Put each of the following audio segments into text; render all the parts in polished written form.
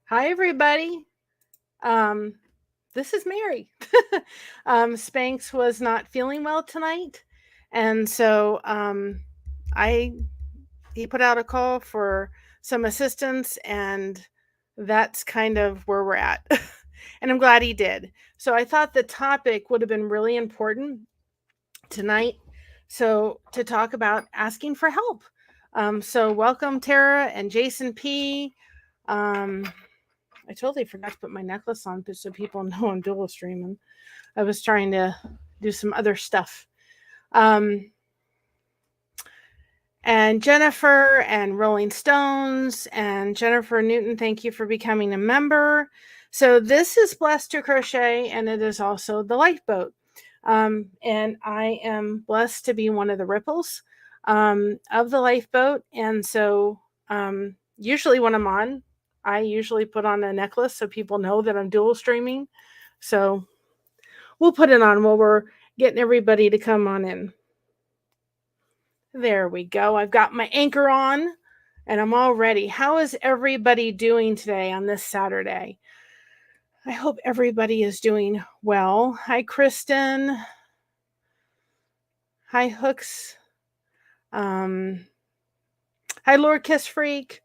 Hi, everybody. Um, this is Mary. Spanx was not feeling well tonight, and so I he put out a call for some assistance, and that's kind of where we're at. And I'm glad he did. So I thought the topic would have been really important tonight. So to talk about asking for help. So welcome Tara and Jason P. Um, I totally forgot to put my necklace on so people know I'm dual streaming. I was trying to do some other stuff. Um, and Jennifer and Rolling Stones and Jennifer Newton, thank you for becoming a member. So this is Blessed to Crochet, and it is also the Lifeboat. And I am blessed to be one of the ripples of the Lifeboat. And so usually when I'm on, I usually put on a necklace so people know that I'm dual streaming. So we'll put it on while we're getting everybody to come on in. There we go. I've got my anchor on and I'm all ready. How is everybody doing today on this Saturday? I hope everybody is doing well. Hi, Kristen. Hi, Hooks. Hi, Lord Kiss Freak.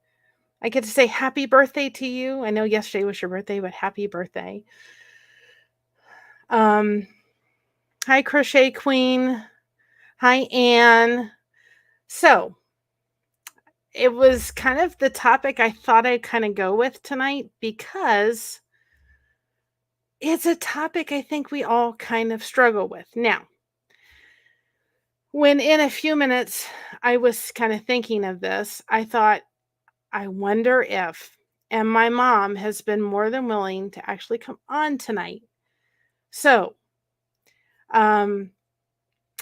I get to say happy birthday to you. I know yesterday was your birthday, but happy birthday. Hi, Crochet Queen. Hi, Anne. So, it was kind of the topic I thought I'd kind of go with tonight because it's a topic I think we all kind of struggle with. Now, when in a few minutes I was kind of thinking of this, I thought, I wonder if, and my mom has been more than willing to actually come on tonight. So, I'm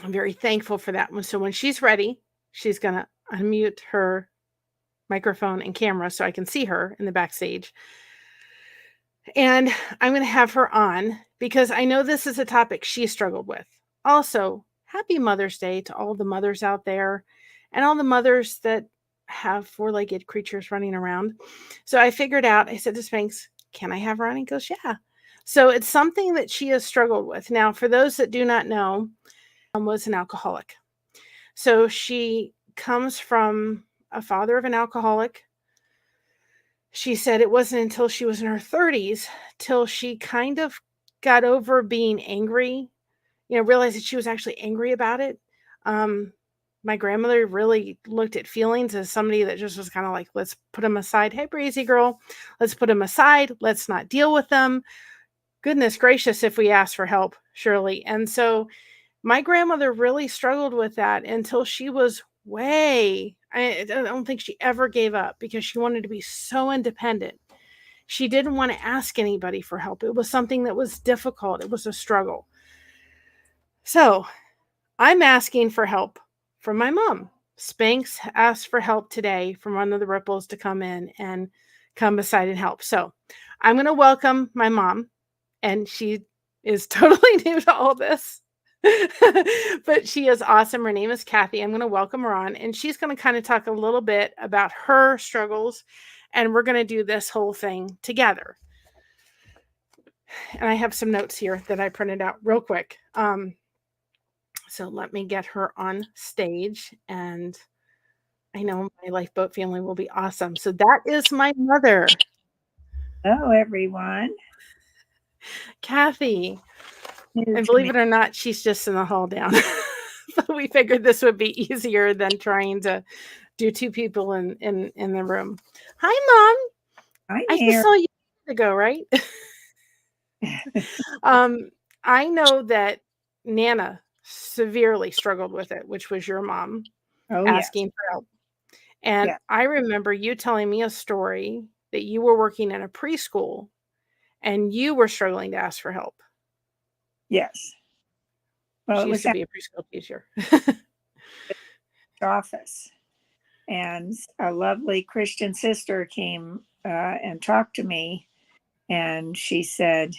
very thankful for that one. So when she's ready, she's going to unmute her microphone and camera so I can see her in the backstage. And I'm going to have her on because I know this is a topic she struggled with. Also, happy Mother's Day to all the mothers out there and all the mothers that have four-legged creatures running around. So I figured out, I said to Spanx, can I have her on? He goes, yeah. So it's something that she has struggled with. Now, for those that do not know, was an alcoholic. So she comes from a father of an alcoholic. She said it wasn't until she was in her 30s till she kind of got over being angry, realized that she was actually angry about it. My grandmother really looked at feelings as somebody that just was kind of like, let's put them aside. Hey, breezy girl, let's put them aside. Let's not deal with them. Goodness gracious, if we ask for help, surely. And so my grandmother really struggled with that until she was I don't think she ever gave up because she wanted to be so independent. She didn't want to ask anybody for help. It was something that was difficult. It was a struggle. So I'm asking for help from my mom. Spanx asked for help today from one of the ripples to come in and come beside and help. So I'm going to welcome my mom, and she is totally new to all this. But she is awesome. Her name is Kathy. I'm going to welcome her on, and she's going to kind of talk a little bit about her struggles, and we're going to do this whole thing together. And I have some notes here that I printed out real quick. So let me get her on stage, and I know my lifeboat family will be awesome. So that is my mother. Hello, everyone. Kathy. New And to believe me. it or not, she's just in the hall down. But we figured this would be easier than trying to do two people in the room. Hi, Mom. Hi, I just Mary. saw you ago, right? um, I know that Nana severely struggled with it, which was your mom Oh, yes. asking for help. And Yes. I remember you telling me a story that you were working in a preschool and you were struggling to ask for help. Yes. Well, She it used was to at be a preschool teacher. the office, and a lovely Christian sister came and talked to me, and she said,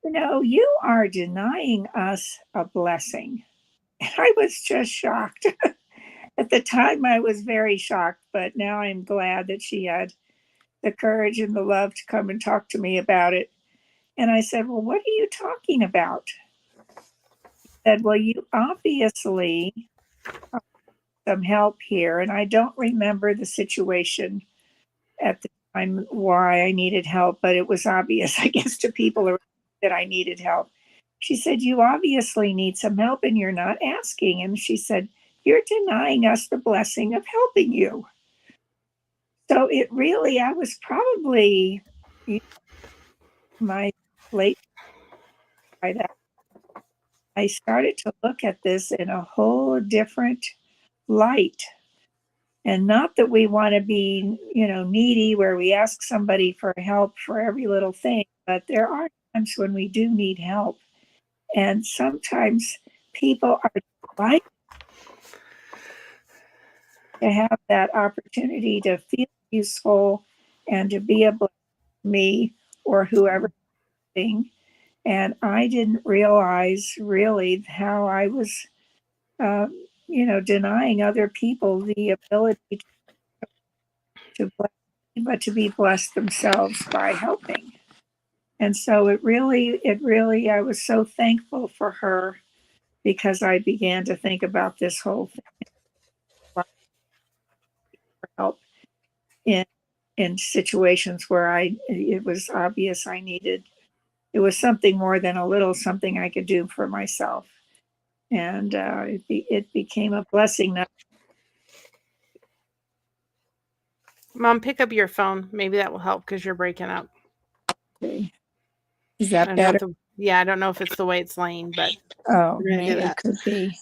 you are denying us a blessing. And I was just shocked. At the time, I was very shocked, but now I'm glad that she had the courage and the love to come and talk to me about it. And I said, "Well, what are you talking about?" He said, "Well, you obviously have some help here." And I don't remember the situation at the time why I needed help, but it was obvious, I guess, to people around that I needed help. She said, "You obviously need some help and you're not asking." And she said, "You're denying us the blessing of helping you." So it really, I was probably my late by that. I started to look at this in a whole different light. And not that we want to be, needy where we ask somebody for help for every little thing, but there are times when we do need help. And sometimes people are delighted to have that opportunity to feel useful and to be a blessing to me or whoever. And I didn't realize really how I was, denying other people the ability to bless, but to be blessed themselves by helping. And so I was so thankful for her because I began to think about this whole thing for help in situations where it was obvious I needed. It was something more than a little something I could do for myself, and it became a blessing. Not Mom, pick up your phone. Maybe that will help because you're breaking up. to, is I that don't know better? I don't know if it's the way it's laying, but Oh, we're gonna do maybe it that. could be.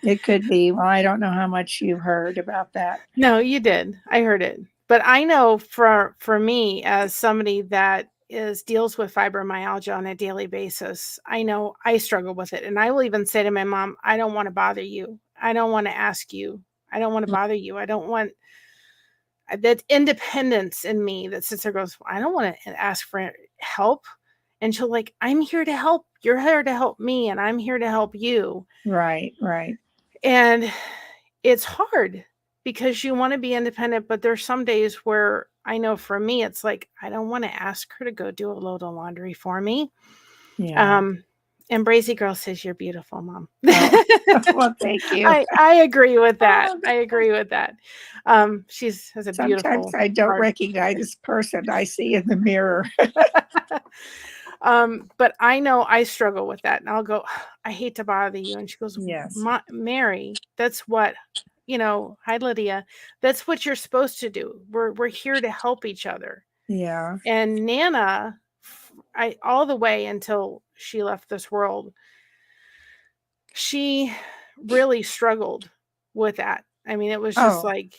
It could be. Well, I don't know how much you heard about that. No, you did. I heard it. But I know for me as somebody that deals with fibromyalgia on a daily basis, I know I struggle with it. And I will even say to my mom, I don't want to bother you. I don't want to ask you. I don't want to bother you. I don't want that independence in me that sits there goes, I don't want to ask for help. And she'll like, I'm here to help. You're here to help me, and I'm here to help you. Right, right. And it's hard because you want to be independent, but there's some days where I know for me, it's like, I don't want to ask her to go do a load of laundry for me. Yeah. And Brazy Girl says, you're beautiful, Mom. Oh, well, thank you. I agree with that. Oh, I agree with that. She has a sometimes beautiful I don't heart. recognize this person I see in the mirror. But I know I struggle with that. And I'll go, I hate to bother you. And she goes, Yes. Mary, that's what, hi, Lydia. That's what you're supposed to do. We're here to help each other. Yeah. And Nana, all the way until she left this world, she really struggled with that. I mean, it was just Oh, like,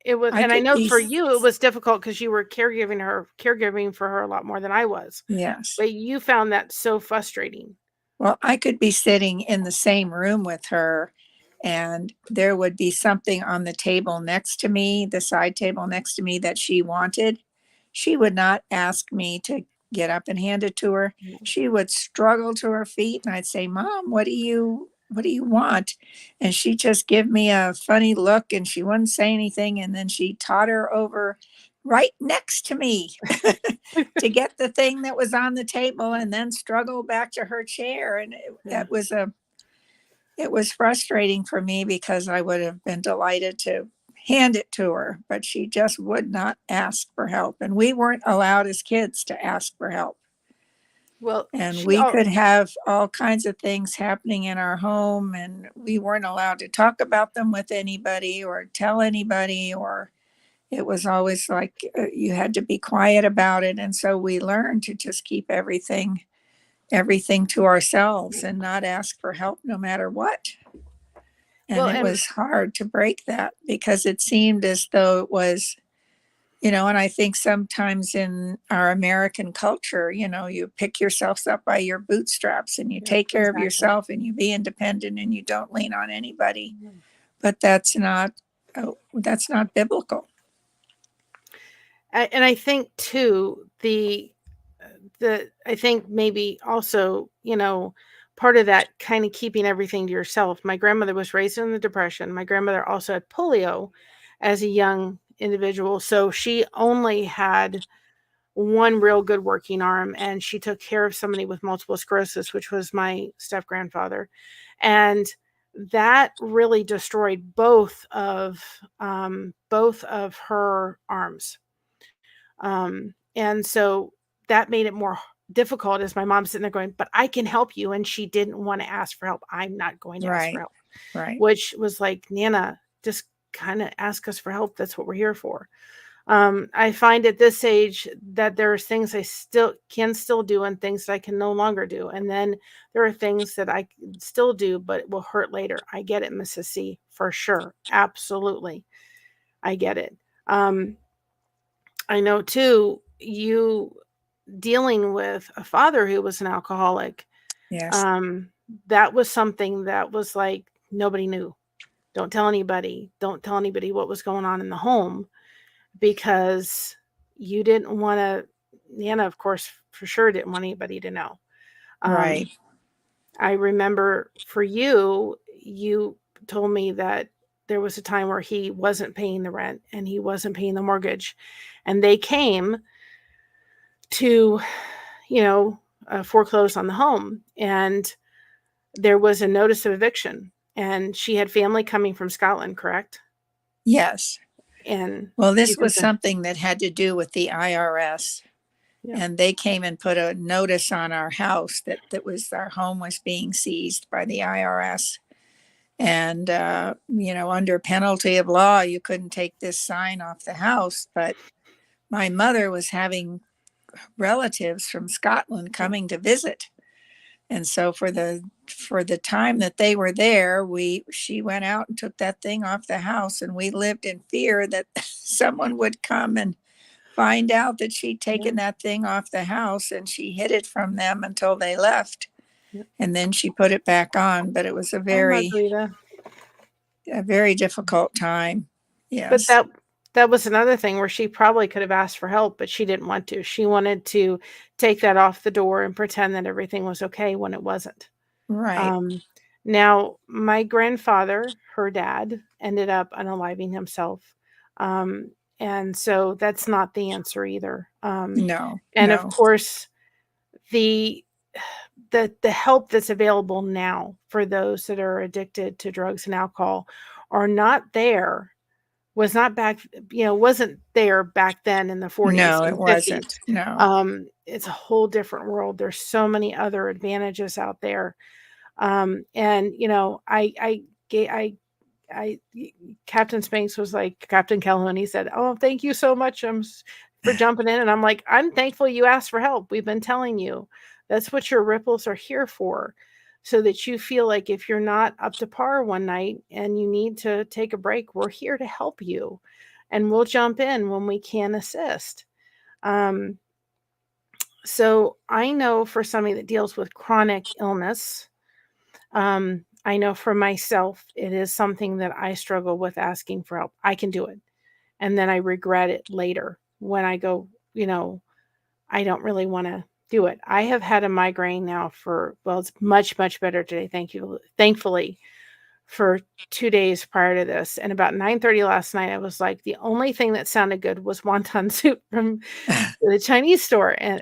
it was, I and I could know be. for you, it was difficult because you were caregiving for her a lot more than I was. Yes. But you found that so frustrating. Well, I could be sitting in the same room with her, and there would be something on the table next to me, the side table next to me that she wanted. She would not ask me to get up and hand it to her. She would struggle to her feet, and I'd say, "Mom, what do you want?" And she'd just give me a funny look, and she wouldn't say anything, and then she'd totter over right next to me to get the thing that was on the table and then struggle back to her chair. And Yeah. it was frustrating for me because I would have been delighted to hand it to her, but she just would not ask for help. And we weren't allowed as kids to ask for help. Well, And we could have all kinds of things happening in our home, and we weren't allowed to talk about them with anybody or tell anybody, or it was always like you had to be quiet about it. And so we learned to just keep everything to ourselves and not ask for help no matter what. And well, it and was hard to break that because it seemed as though it was, and I think sometimes in our American culture, you pick yourselves up by your bootstraps and you yeah, take care of exactly. yourself and you be independent and you don't lean on anybody. But that's not biblical. And I think too, I think maybe also, part of that kind of keeping everything to yourself. My grandmother was raised in the Depression. My grandmother also had polio as a young individual. So she only had one real good working arm, and she took care of somebody with multiple sclerosis, which was my step grandfather. And that really destroyed both of her arms. And so that made it more difficult as my mom's sitting there going, but I can help you. And she didn't want to ask for help. I'm not going to ask for Right. help, Right. which was like, Nana, just kind of ask us for help. That's what we're here for. I find at this age that there's things I can still do and things that I can no longer do. And then there are things that I can still do, but it will hurt later. I get it, Mrs. C, for sure. Absolutely. I get it. I know too, you dealing with a father who was an alcoholic. Yes. That was something that was like, nobody knew. Don't tell anybody. Don't tell anybody what was going on in the home, because you didn't want to. Nana, of course, for sure didn't want anybody to know. Right. I remember for you told me that there was a time where he wasn't paying the rent and he wasn't paying the mortgage, and they came to, foreclose on the home, and there was a notice of eviction, and she had family coming from Scotland, correct? Yes. And Well, you this can was say, something that had to do with the IRS. yeah, And they came and put a notice on our house that our home was being seized by the IRS. And, under penalty of law, you couldn't take this sign off the house. But my mother was having relatives from Scotland coming to visit. And so for the time that they were there, she went out and took that thing off the house, and we lived in fear that someone would come and find out that she'd taken yeah, that thing off the house, and she hid it from them until they left. yeah. And then she put it back on. But it was a Oh, very, Margarita. a very difficult time. But Yes. that was another thing where she probably could have asked for help, but she didn't want to. She wanted to take that off the door and pretend that everything was okay when it wasn't. Right. Um, Now, my grandfather, her dad, ended up unaliving himself. Um, and so that's not the answer either. No, And of no, course, the the help that's available now for those that are addicted to drugs and alcohol are not there, was not back, wasn't there back then in the 40s no, it and 50s. wasn't. No, It's a whole different world. There's so many other advantages out there. And I Captain Spanks was like, Captain Calhoun, he said, "Oh, thank you so much for jumping in." And I'm like, "I'm thankful you asked for help. We've been telling you. That's what your ripples are here for, so that you feel like if you're not up to par one night and you need to take a break, we're here to help you, and we'll jump in when we can assist." Um, so I know for somebody that deals with chronic illness, I know for myself, it is something that I struggle with asking for help. I can do it. And then I regret it later when I go, I don't really want to do it. I have had a migraine now well, it's much, much better today. Thank you. Thankfully, for 2 days prior to this. And about 9:30 last night, I was like, the only thing that sounded good was wonton soup from the Chinese store, and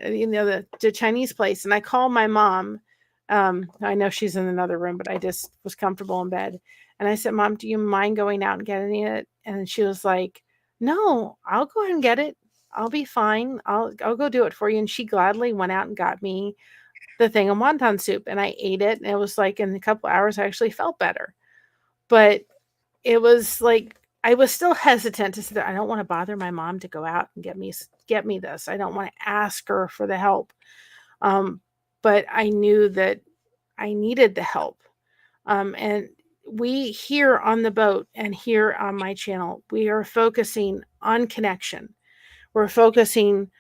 the Chinese place. And I called my mom. I know she's in another room, but I just was comfortable in bed. And I said, "Mom, do you mind going out and getting it?" And she was like, "No, I'll go ahead and get it. I'll be fine. I'll go do it for you." And she gladly went out and got me the thing of wonton soup, and I ate it. And it was like in a couple hours, I actually felt better. But it was like I was still hesitant to say, I don't want to bother my mom to go out and get me this. I don't want to ask her for the help. Um, but I knew that I needed the help. And we here on the boat and here on my channel, we are focusing on connection. We're focusing,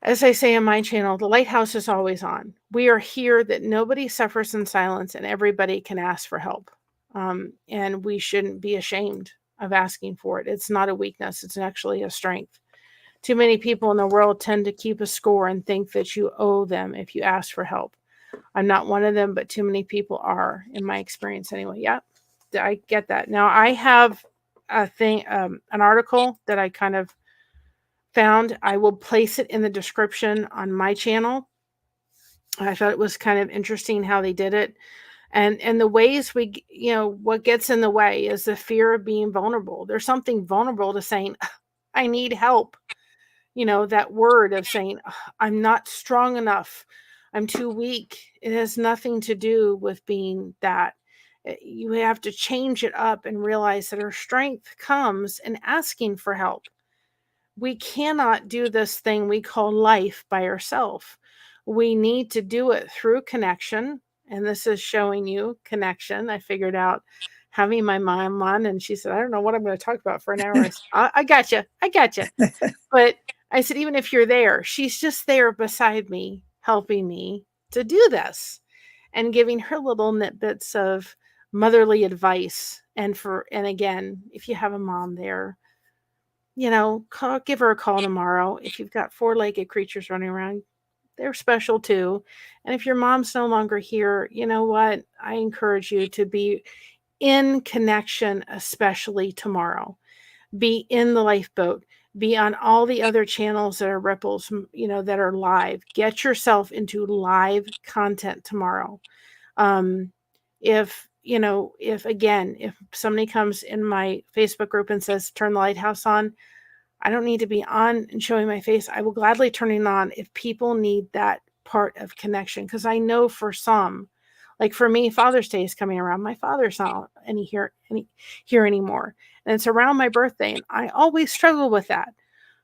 as I say on my channel, the lighthouse is always on. We are here that nobody suffers in silence and everybody can ask for help. And we shouldn't be ashamed of asking for it. It's not a weakness, it's actually a strength. Too many people in the world tend to keep a score and think that you owe them if you ask for help. I'm not one of them, but too many people are, in my experience anyway. Yeah, I get that. Now, I have an article that I kind of found. I will place it in the description on my channel. I thought it was kind of interesting how they did it. And the ways what gets in the way is the fear of being vulnerable. There's something vulnerable to saying, I need help. That word of saying, I'm not strong enough. I'm too weak. It has nothing to do with being that. You have to change it up and realize that our strength comes in asking for help. We cannot do this thing we call life by ourselves. We need to do it through connection. And this is showing you connection. I figured out having my mom on, and she said, I don't know what I'm going to talk about for an hour. I said, I got you. I got you. But I said, even if you're there, she's just there beside me, helping me to do this and giving her little bits of motherly advice. And again, if you have a mom there, give her a call tomorrow. If you've got four-legged creatures running around, they're special too. And if your mom's no longer here, you know what? I encourage you to be in connection, especially tomorrow. Be in the lifeboat. Be on all the other channels that are ripples, that are live. Get yourself into live content tomorrow. If somebody comes in my Facebook group and says, turn the lighthouse on, I don't need to be on and showing my face. I will gladly turn it on if people need that part of connection. Because I know for some, like for me, Father's Day is coming around. My father's not here anymore. And it's around my birthday. And I always struggle with that.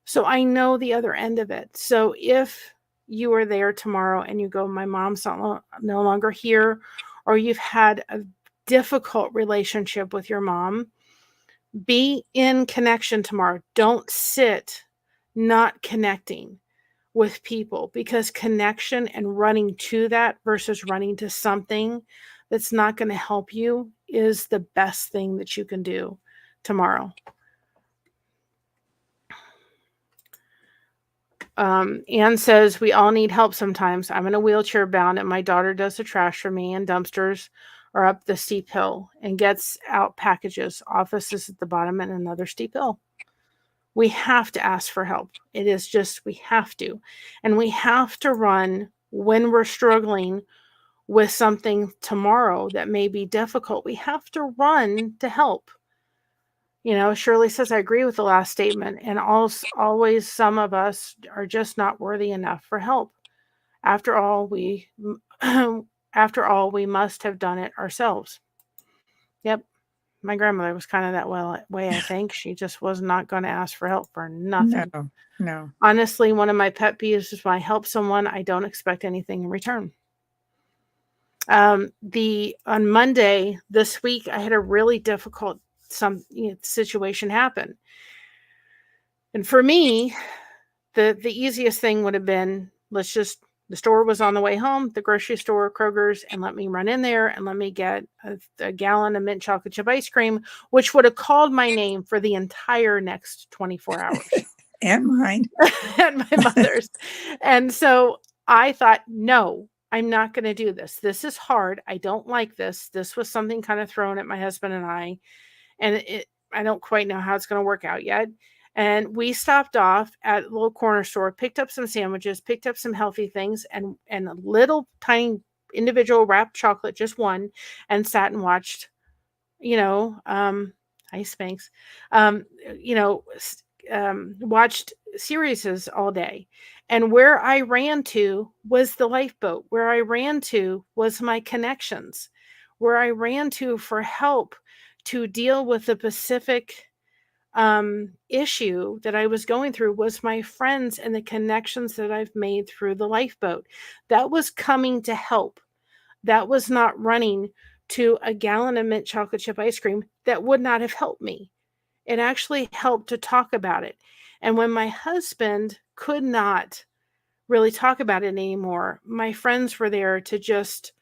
So I know the other end of it. So if you are there tomorrow and you go, my mom's no longer here, or you've had a difficult relationship with your mom, be in connection tomorrow. Don't sit not connecting with people, because connection and running to that versus running to something that's not going to help you is the best thing that you can do tomorrow. Anne says, we all need help sometimes. I'm in a wheelchair bound and my daughter does the trash for me, and dumpsters are up the steep hill and gets out packages. Office is at the bottom and another steep hill. We have to ask for help. It is just, we have to. And we have to run when we're struggling with something tomorrow that may be difficult. We have to run to help. Shirley says, I agree with the last statement. And always some of us are just not worthy enough for help. After all, we must have done it ourselves. Yep. My grandmother was kind of that way, I think. She just was not going to ask for help for nothing. No. Honestly, one of my pet peeves is when I help someone, I don't expect anything in return. On Monday this week, I had a really difficult situation happen. And for me, the easiest thing would have been, the store was on the way home, the grocery store, Kroger's, and let me run in there and let me get a gallon of mint chocolate chip ice cream, which would have called my name for the entire next 24 hours. And mine. And my mother's. And so I thought, no, I'm not going to do this. This is hard. I don't like this. This was something kind of thrown at my husband and I. And I don't quite know how it's going to work out yet. And we stopped off at a little corner store, picked up some sandwiches, picked up some healthy things, and a little tiny individual wrapped chocolate, just one, and sat and watched, hi Spanx, watched series all day. And where I ran to was the lifeboat. Where I ran to was my connections. Where I ran to for help to deal with the Pacific issue that I was going through was my friends and the connections that I've made through the lifeboat. That was coming to help. That was not running to a gallon of mint chocolate chip ice cream that would not have helped me. It actually helped to talk about it. And when my husband could not really talk about it anymore, my friends were there to just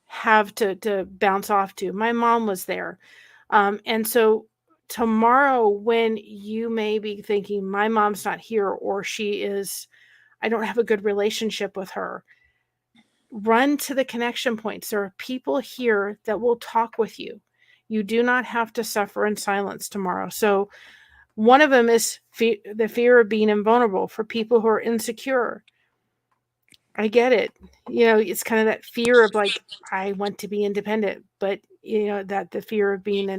have to bounce off to. My mom was there. And so tomorrow, when you may be thinking, my mom's not here, or I don't have a good relationship with her, run to the connection points. There are people here that will talk with you. You do not have to suffer in silence tomorrow. So one of them is the fear of being invulnerable for people who are insecure. I get it. It's kind of that fear of like, I want to be independent, but that the fear of being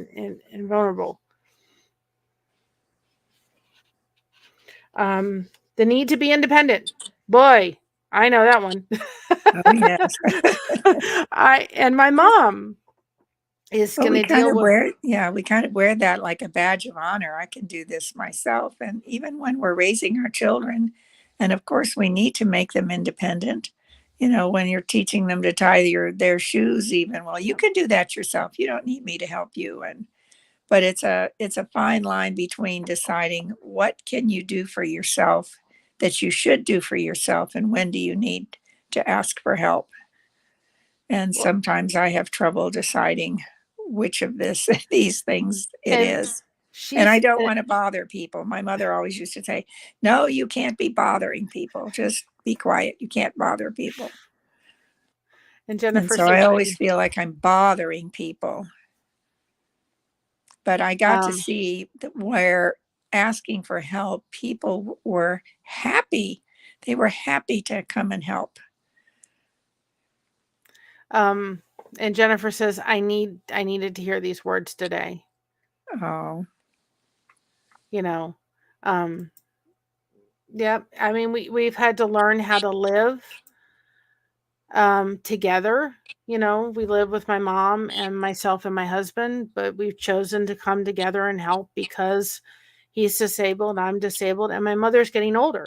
invulnerable. The need to be independent. Boy, I know that one. Oh, yes. And my mom is Well, going to deal with. we kind of wear that like a badge of honor. I can do this myself. And even when we're raising our children, and of course we need to make them independent, when you're teaching them to tie their shoes even, well, you can do that yourself. You don't need me to help you. But it's a fine line between deciding what can you do for yourself that you should do for yourself, and when do you need to ask for help. And sometimes I have trouble deciding which of these things it And is. And I she's don't want to bother people. My mother always used to say, no, you can't be bothering people. Just be quiet. You can't bother people. and And Jennifer so I says, always feel like I'm bothering people. But I got to see where asking for help, people were happy. They were happy to come and help. and Jennifer says, I needed to hear these words today. Oh, Yeah. I mean, we've had to learn how to live together. We live with my mom and myself and my husband, but we've chosen to come together and help because he's disabled, I'm disabled, and my mother's getting older.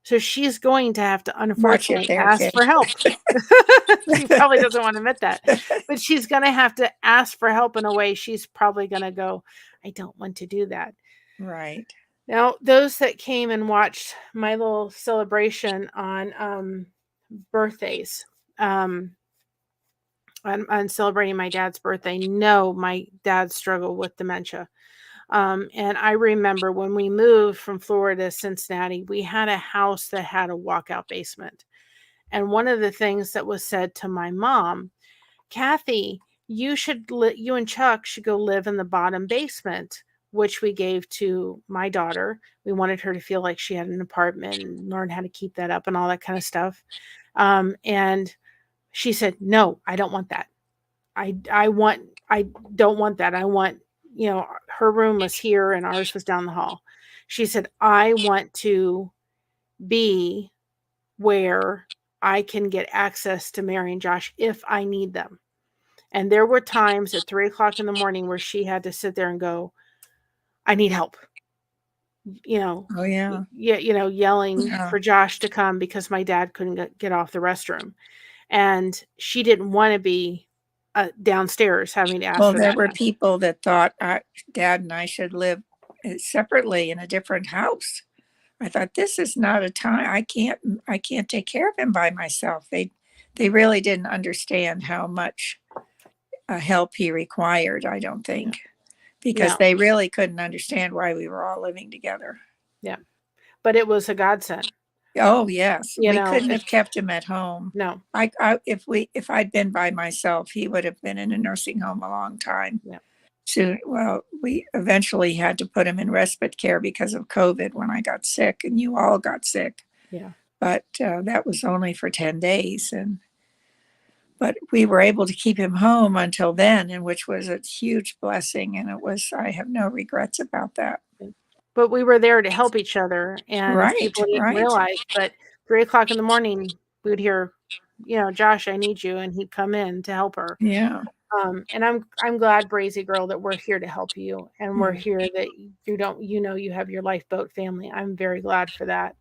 So she's going to have to, watch your unfortunately, care, ask kid. for help. She probably doesn't want to admit that, but she's going to have to ask for help in a way she's probably going to go, I don't want to do that. Right. Now, those that came and watched my little celebration on birthdays, on celebrating my dad's birthday, know my dad struggled with dementia. And I remember when we moved from Florida to Cincinnati, we had a house that had a walkout basement. And one of the things that was said to my mom, Kathy, you and Chuck should go live in the bottom basement, which we gave to my daughter. We wanted her to feel like she had an apartment and learn how to keep that up and all that kind of stuff. And she said, no, I don't want that. I don't want that. I want, her room was here and ours was down the hall. She said, I want to be where I can get access to Mary and Josh if I need them. And there were times at 3:00 in the morning where she had to sit there and go, I need help. Oh, yeah. Yelling Yeah. for Josh to come because my dad couldn't get off the restroom. And she didn't want to be downstairs having to ask Well, for there that. were people that thought Dad and I should live separately in a different house. I thought, this is not a time. I can't take care of him by myself. They really didn't understand how much help he required, I don't think, because Yeah. they really couldn't understand why we were all living together. Yeah. But it was a godsend. Oh, yes. We couldn't have kept him at home. No. If I'd been by myself, he would have been in a nursing home a long time. Yeah. Soon, well, we eventually had to put him in respite care because of COVID when I got sick, and you all got sick. Yeah. But that was only for 10 days. But we were able to keep him home until then, and which was a huge blessing. And I have no regrets about that. But we were there to help each other, and Right, people didn't right. realize. But 3:00 in the morning, we would hear, Josh, I need you, and he'd come in to help her. Yeah. And I'm glad, Brazy Girl, that we're here to help you, and we're Mm. here that you have your lifeboat family. I'm very glad for that.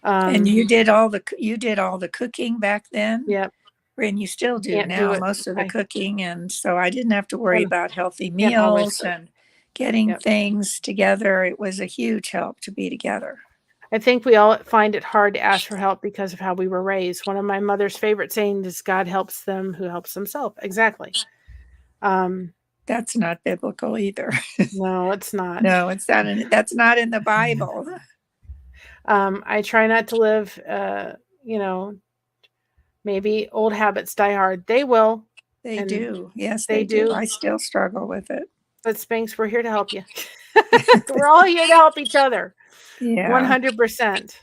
And you did all the cooking back then? Yep. And you still do Can't do now, it. most of the cooking. And so I didn't have to worry about healthy Can't always meals cook. and getting Yep. things together. It was a huge help to be together. I think we all find it hard to ask for help because of how we were raised. One of my mother's favorite sayings is, God helps them who helps themselves. Exactly. That's not biblical either. No, it's not. No, that's not in the Bible. I try not to live, maybe old habits die hard. They will. They And do. Yes, they they do. do. I still struggle with it. But Spanx, we're here to help you. We're all here to help each other. Yeah. 100%.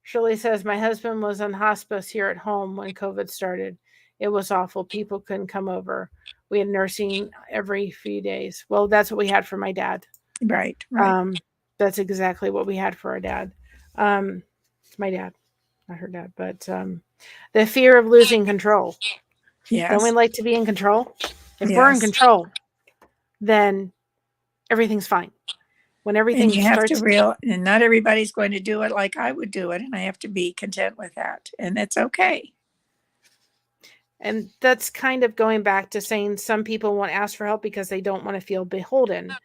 Shirley says, my husband was on hospice here at home when COVID started. It was awful. People couldn't come over. We had nursing every few days. Well, that's what we had for my dad. Right. Right. That's exactly what we had for our dad. Um, my dad, not her dad, but the fear of losing control. Don't we Yes. like to be in control? If we're in Yes. control, then everything's fine. When And everything you have to starts, real, and not everybody's going to do it like I would do it, and I have to be content with that, and it's okay. and that's kind of going back to saying some people won't ask for help because they don't want to feel beholden.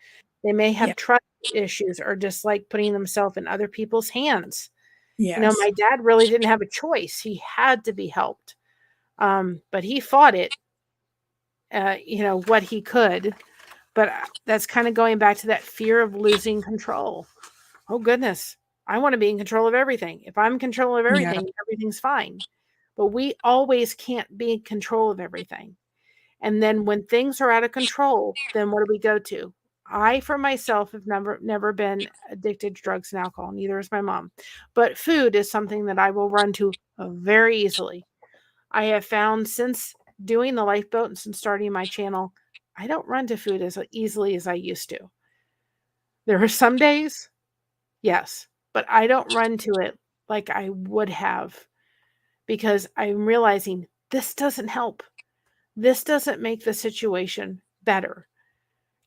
They may Yeah. have trust issues or just like putting themselves in other people's hands. Yes. My dad really didn't have a choice. He had to be helped. But he fought it, what he could. But that's kind of going back to that fear of losing control. Oh, goodness. I want to be in control of everything. If I'm in control of Yeah. everything, everything's fine. But we always can't be in control of everything. And then when things are out of control, then what do we go to? I, for myself, have never been addicted to drugs and alcohol. Neither is my mom. But food is something that I will run to very easily. I have found since doing the lifeboat and since starting my channel, I don't run to food as easily as I used to. There are some days, yes, but I don't run to it like I would have because I'm realizing this doesn't help. This doesn't make the situation better.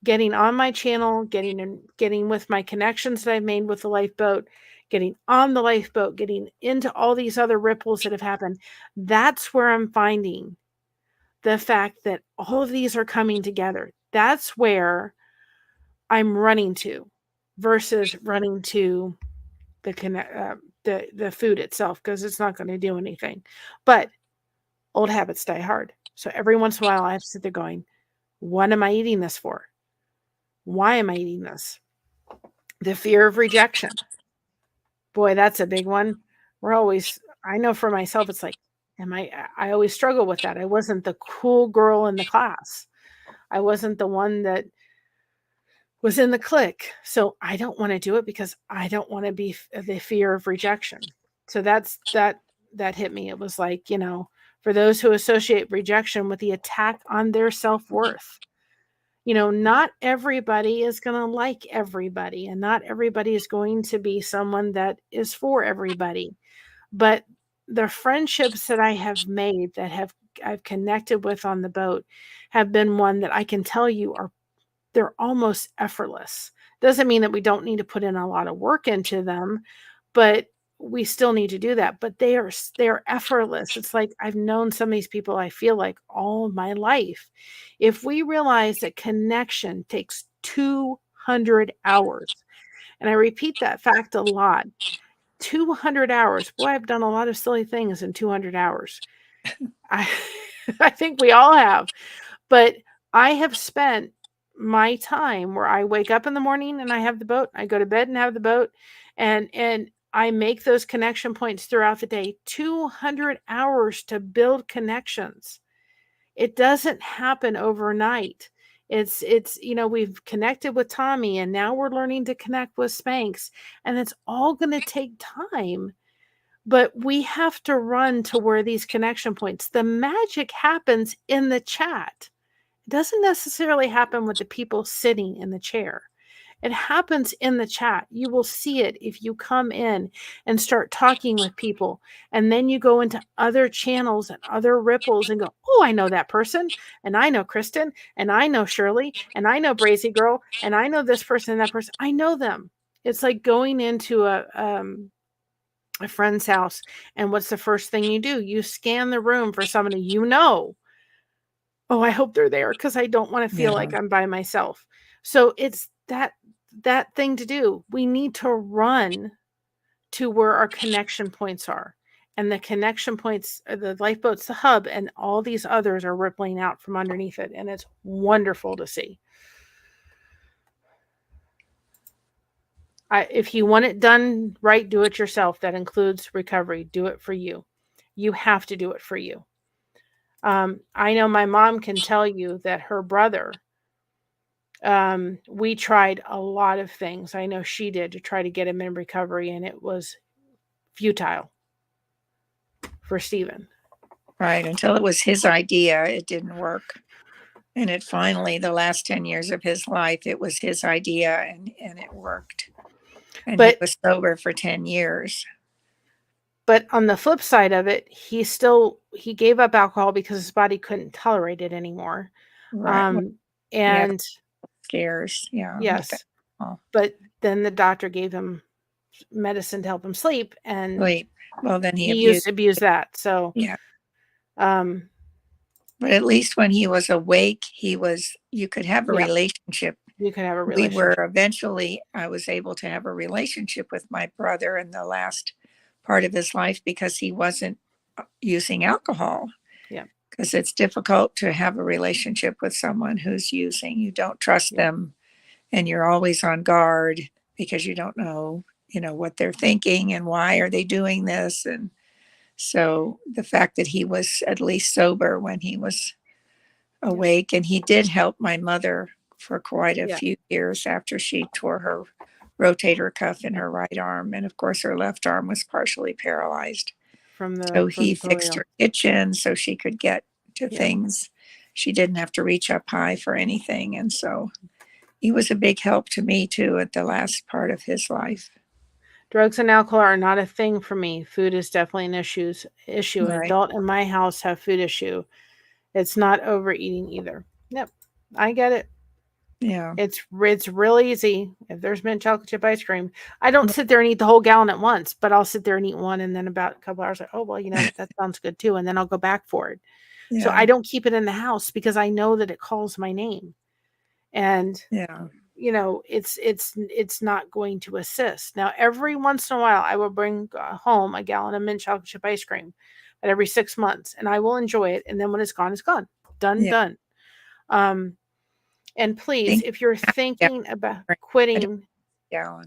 Getting on my channel, getting with my connections that I've made with the lifeboat, getting on the lifeboat, getting into all these other ripples that have happened, that's where I'm finding the fact that all of these are coming together. That's where I'm running to versus running to the food itself because it's not going to do anything. But old habits die hard. So every once in a while I have to sit there going, what am I eating this for? Why am I eating this? The fear of rejection. Boy, that's a big one. I know for myself, it's like, I always struggle with that. I wasn't the cool girl in the class. I wasn't the one that was in the clique. So I don't want to do it because I don't want to be the fear of rejection. So that hit me. It was like, for those who associate rejection with the attack on their self-worth. Not everybody is going to like everybody, and not everybody is going to be someone that is for everybody. But the friendships that I have made I've connected with on the boat have been one that I can tell you they're almost effortless. Doesn't mean that we don't need to put in a lot of work into them, but we still need to do that. But they're effortless. It's like I've known some of these people, I feel like, all my life. If we realize that connection takes 200 hours, and I repeat that fact a lot, 200 hours. Boy, I've done a lot of silly things in 200 hours. I I think we all have. But I have spent my time where I wake up in the morning and I have the boat, I go to bed and have the boat, and I make those connection points throughout the day. 200 hours to build connections. It doesn't happen overnight. We've connected with Tommy and now we're learning to connect with Spanx, and it's all going to take time. But we have to run to where these connection points, the magic happens in the chat. It doesn't necessarily happen with the people sitting in the chair. It happens in the chat. You will see it if you come in and start talking with people. And then you go into other channels and other ripples and go, oh, I know that person. And I know Kristen. And I know Shirley. And I know Brazy Girl. And I know this person and that person. I know them. It's like going into a friend's house. And what's the first thing you do? You scan the room for somebody you know. Oh, I hope they're there because I don't want to feel Yeah. like I'm by myself. So it's that thing to do. We need to run to where our connection points are. And the connection points, the lifeboat's the hub, and all these others are rippling out from underneath it. And it's wonderful to see. If you want it done right, do it yourself. That includes recovery. Do it for you. You have to do it for you. I know my mom can tell you that her brother, we tried a lot of things. I know she did to try to get him in recovery, and it was futile for Stephen. Right. Until it was his idea, it didn't work. And it finally, the last 10 years of his life, it was his idea and it worked. And he But was sober for 10 years. but on the flip side of it, he gave up alcohol because his body couldn't tolerate it anymore. Right. Well, Um, yeah, the and scares. Yeah. With that. yes, Oh, but then the doctor gave him medicine to help him sleep, and sleep. Well, then he he used abused. to abuse that. So, Yeah. um, But at least when he was awake, you could have a yeah, relationship. you could have a relationship. I was able to have a relationship with my brother in the last part of his life because he wasn't using alcohol. Yeah, Because it's difficult to have a relationship with someone who's using. You don't trust yeah, them and you're always on guard because you don't know, what they're thinking and why are they doing this. And so the fact that he was at least sober when he was yeah, awake, and he did help my mother for quite a yeah. few years after she tore her rotator cuff in her right arm. And of course, her left arm was partially paralyzed. So From he the fixed polio. her kitchen so she could get to Yeah, things. She didn't have to reach up high for anything. And so he was a big help to me too at the last part of his life. drugs and alcohol are not a thing for me. Food is definitely an issue. An Right. adult in my house have food issue. It's not overeating either. Yep, I get it. Yeah. It's real easy. If there's mint chocolate chip ice cream, I don't sit there and eat the whole gallon at once, but I'll sit there and eat one, and then about a couple hours, like, oh well, that sounds good too, and then I'll go back for it. So I Yeah. don't keep it in the house because I know that it calls my name, and Yeah. it's not going to assist. Now every once in a while, I will bring home a gallon of mint chocolate chip ice cream, but every 6 months, and I will enjoy it, and then when it's gone, done, Yeah. done. Um, and I please, think if you're yeah, thinking about I don't quitting, gallon.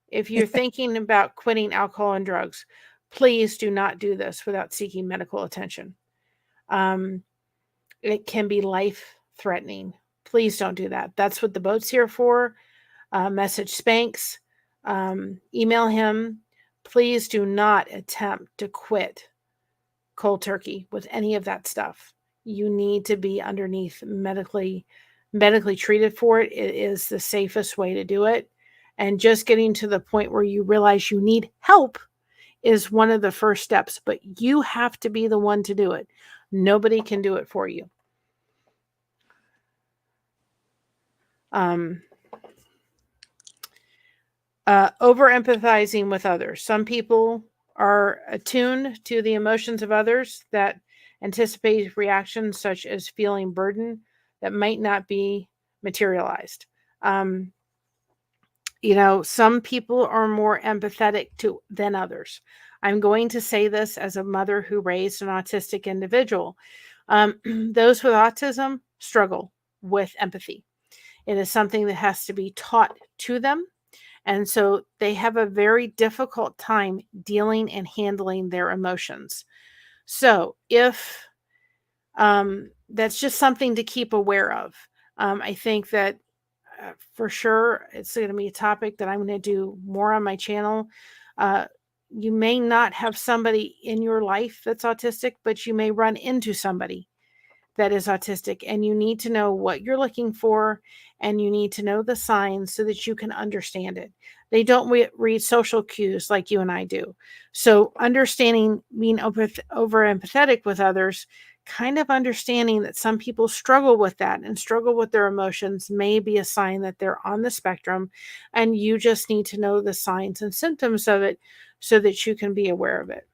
if you're thinking about quitting alcohol and drugs, please do not do this without seeking medical attention. Um, it can be life threatening. Please don't do that. That's what the boat's here for. Message Spanx, email him. Please do not attempt to quit cold turkey with any of that stuff. You need to be underneath medically treated for it. It is the safest way to do it. And just getting to the point where you realize you need help is one of the first steps, but you have to be the one to do it. Nobody can do it for you. Um, Over empathizing with others. Some people are attuned to the emotions of others that anticipate reactions such as feeling burden that might not be materialized. Um, some people are more empathetic to than others. I'm going to say this as a mother who raised an autistic individual. Those with autism struggle with empathy. It is something that has to be taught to them, and so they have a very difficult time dealing and handling their emotions. So if that's just something to keep aware of. I think that for sure it's going to be a topic that I'm going to do more on my channel. Uh, you may not have somebody in your life that's autistic, but you may run into somebody that is autistic, and you need to know what you're looking for, and you need to know the signs so that you can understand it. They don't read social cues like you and I do. So understanding, being over empathetic with others, kind of understanding that some people struggle with that and struggle with their emotions may be a sign that they're on the spectrum, and you just need to know the signs and symptoms of it so that you can be aware of it.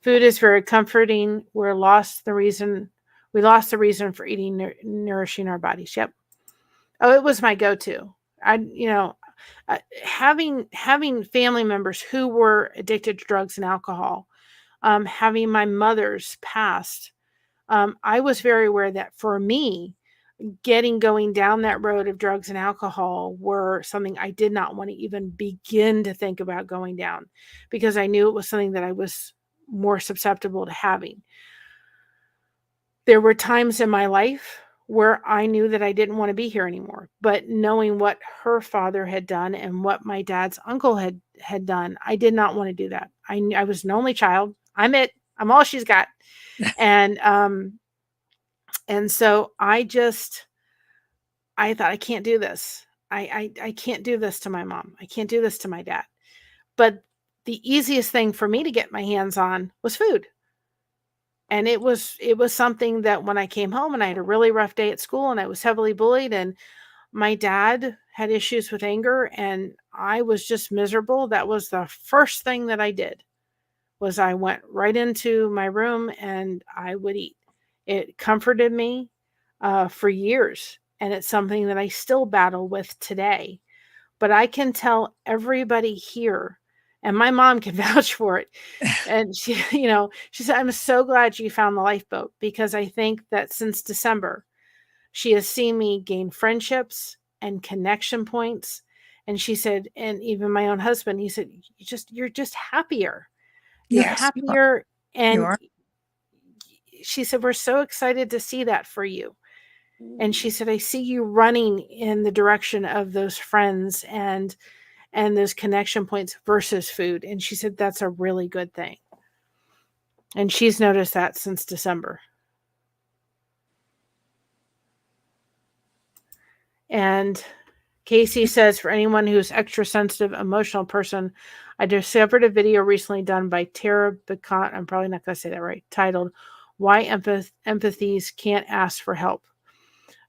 Food is very comforting. We lost the reason for eating, nourishing our bodies. Yep. Oh, it was my go-to. Having family members who were addicted to drugs and alcohol, having my mother's past, I was very aware that for me, going down that road of drugs and alcohol were something I did not want to even begin to think about going down, because I knew it was something that I was more susceptible to having. There were times in my life where I knew that I didn't want to be here anymore, but knowing what her father had done and what my dad's uncle had done, I did not want to do that. I was an only child. I'm it. I'm all she's got. And so I thought, I can't do this. I can't do this to my mom. I can't do this to my dad. But the easiest thing for me to get my hands on was food. And it was something that when I came home and I had a really rough day at school and I was heavily bullied and my dad had issues with anger and I was just miserable, that was the first thing that I did. Was I went right into my room and I would eat. It comforted me for years, and it's something that I still battle with today. But I can tell everybody here, and my mom can vouch for it. And she, she said, "I'm so glad you found the lifeboat because I think that since December, she has seen me gain friendships and connection points." And she said, and even my own husband, he said, you're just happier. You're Yes, you are. happier, You and are. she said, "We're so excited to see that for you." And she said, "I see you running in the direction of those friends and those connection points versus food." And she said, "That's a really good thing." And she's noticed that since December. And Casey says, for anyone who's extra sensitive, emotional person, I discovered a video recently done by Tara Bacont, I'm probably not going to say that right, titled Why Empathies Can't Ask for Help.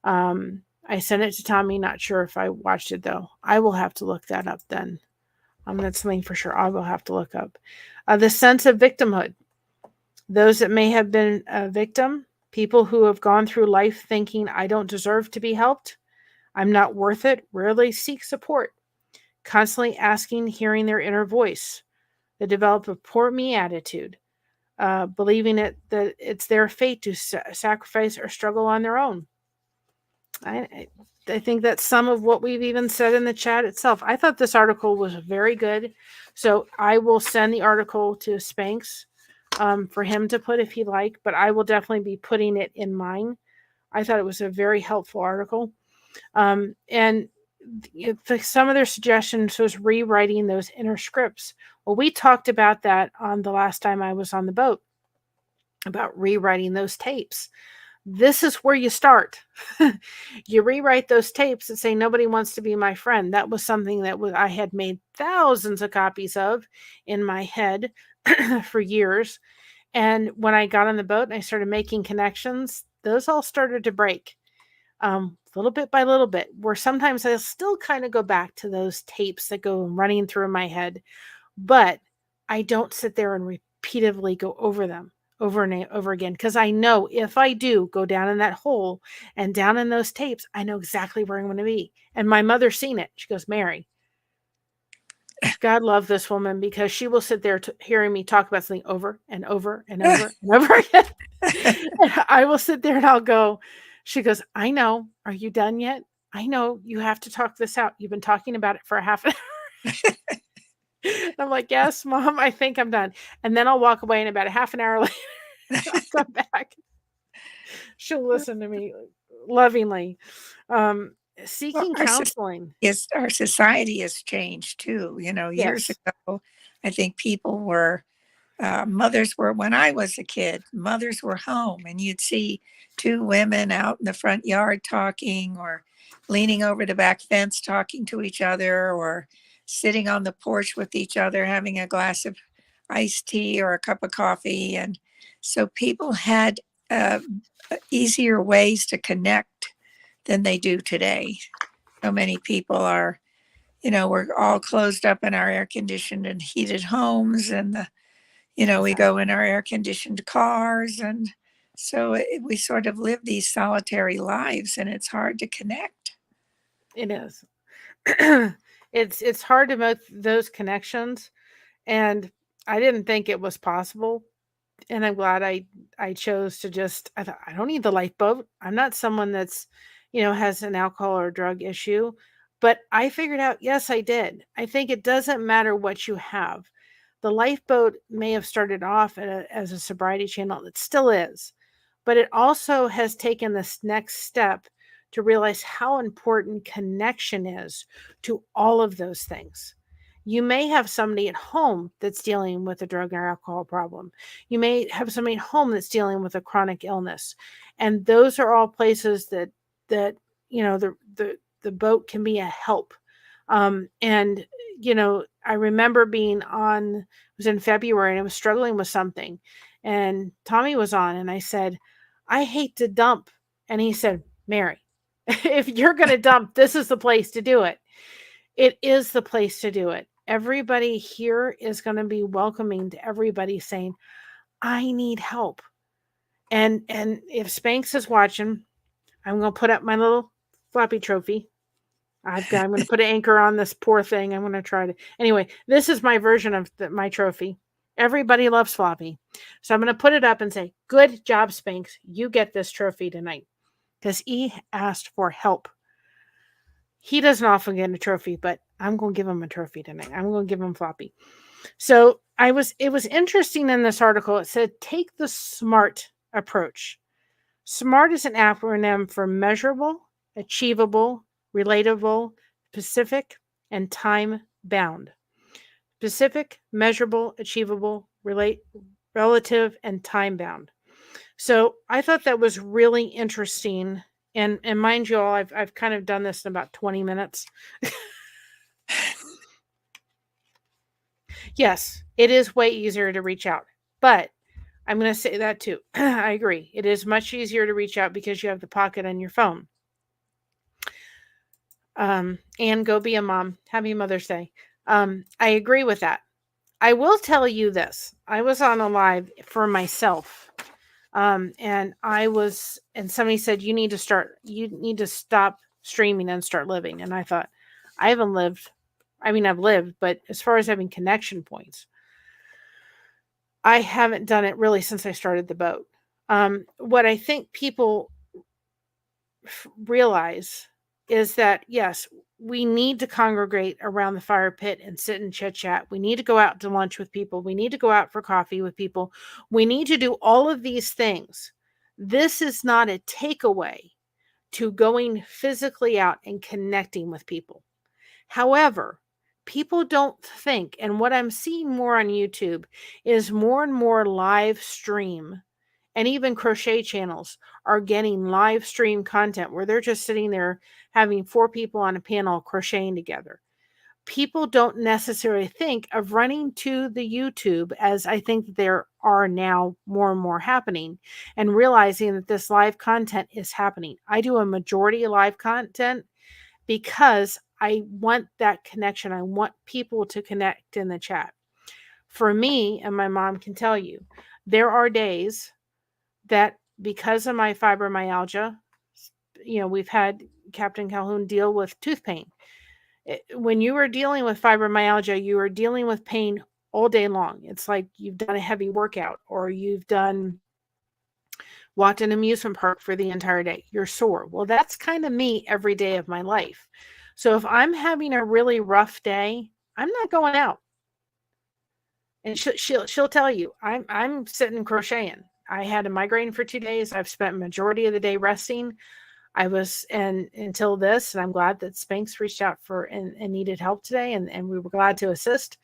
I sent it to Tommy, not sure if I watched it though. I will have to look that up then. That's something for sure I will have to look up. The sense of victimhood. Those that may have been a victim, people who have gone through life thinking, I don't deserve to be helped, I'm not worth it, rarely seek support, constantly asking, hearing their inner voice. They develop a poor me attitude, believing that it's their fate to sacrifice or struggle on their own. I think that's some of what we've even said in the chat itself. I thought this article was very good. So I will send the article to Spanx for him to put if he'd like, but I will definitely be putting it in mine. I thought it was a very helpful article. And some of their suggestions was rewriting those inner scripts. Well, we talked about that on the last time I was on the boat, about rewriting those tapes. This is where you start. You rewrite those tapes and say, nobody wants to be my friend. That was something that I had made thousands of copies of in my head for years. And when I got on the boat and I started making connections, those all started to break. Little bit by little bit, where sometimes I'll still kind of go back to those tapes that go running through my head, but I don't sit there and repeatedly go over them over and over again, because I know if I do go down in that hole and down in those tapes, I know exactly where I'm going to be. And my mother's seen it. She goes, Mary, God love this woman, because she will sit there hearing me talk about something over and over and over and over again. I will sit there and I'll go, she goes, I know. Are you done yet? I know you have to talk this out. You've been talking about it for a half an hour. And I'm like, yes, Mom, I think I'm done. And then I'll walk away, and about a half an hour later, I'll come back. She'll listen to me lovingly. Well, Seeking counseling. our society has changed too. Years Yes. ago, I think people were mothers were, when I was a kid, mothers were home and you'd see two women out in the front yard talking, or leaning over the back fence talking to each other, or sitting on the porch with each other having a glass of iced tea or a cup of coffee. And so people had uh, easier ways to connect than they do today. So many people are, we're all closed up in our air conditioned and heated homes, and we go in our air conditioned cars. And so we sort of live these solitary lives, and it's hard to connect. It is. It's hard to make those connections, and I didn't think it was possible. And I'm glad I chose to just, I thought, I don't need the lifeboat. I'm not someone that's, has an alcohol or drug issue. But I figured out, yes, I did. I think it doesn't matter what you have. The lifeboat may have started off as a sobriety channel. It still is. but it also has taken this next step to realize how important connection is to all of those things. You may have somebody at home that's dealing with a drug or alcohol problem. You may have somebody at home that's dealing with a chronic illness. And those are all places that the boat can be a help. And I remember being on, it was in February, and I was struggling with something. And Tommy was on, and I said, I hate to dump. And he said, Mary, if you're going to dump, this is the place to do it. It is the place to do it. Everybody here is going to be welcoming to everybody, saying, I need help. And if Spanx is watching, I'm going to put up my little floppy trophy. I'm going to put an anchor on this poor thing. I'm going to try to. Anyway, this is my version of my trophy. Everybody loves floppy. So I'm going to put it up and say, good job, Spanx. You get this trophy tonight. Because he asked for help. He doesn't often get a trophy, but I'm going to give him a trophy tonight. I'm going to give him floppy. So it was interesting in this article. It said, take the SMART approach. SMART is an acronym for measurable, achievable, relatable, specific, and time bound. Specific, measurable, achievable, relative, and time bound. So I thought that was really interesting. And mind you all, I've kind of done this in about 20 minutes. Yes, it is way easier to reach out, but I'm going to say that too. I agree. It is much easier to reach out because you have the pocket on your phone. And go be a mom. Happy Mother's Day. I agree with that. I will tell you this. I was on a live for myself. And somebody said, you need to stop streaming and start living. And I thought, I haven't lived. I mean, I've lived, but as far as having connection points, I haven't done it really since I started the boat. What I think people realize is that, yes, we need to congregate around the fire pit and sit and chit chat. We need to go out to lunch with people. We need to go out for coffee with people. We need to do all of these things. This is not a takeaway to going physically out and connecting with people. However, people don't think, and what I'm seeing more on YouTube is more and more live stream, and even crochet channels are getting live stream content where they're just sitting there having 4 people on a panel crocheting together. People don't necessarily think of running to the YouTube, as I think there are now more and more happening, and realizing that this live content is happening. I do a majority of live content because I want that connection. I want people to connect in the chat. For me, and my mom can tell you, there are days that because of my fibromyalgia, we've had Captain Calhoun deal with tooth pain. When you are dealing with fibromyalgia, you are dealing with pain all day long. It's like you've done a heavy workout, or you've walked an amusement park for the entire day. You're sore. Well, that's kind of me every day of my life. So if I'm having a really rough day, I'm not going out. And she'll tell you, I'm sitting crocheting. I had a migraine for 2 days. I've spent majority of the day resting. Until this, and I'm glad that Spanx reached out and needed help today, and we were glad to assist.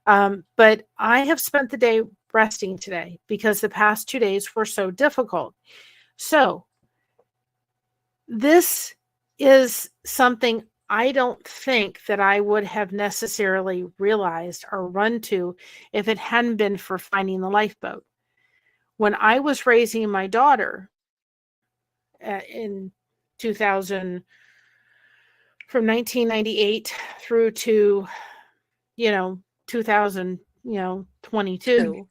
But I have spent the day resting today because the past 2 days were so difficult. So this is something I don't think that I would have necessarily realized or run to if it hadn't been for finding the lifeboat. When I was raising my daughter in 2000, from 1998 through to 2022,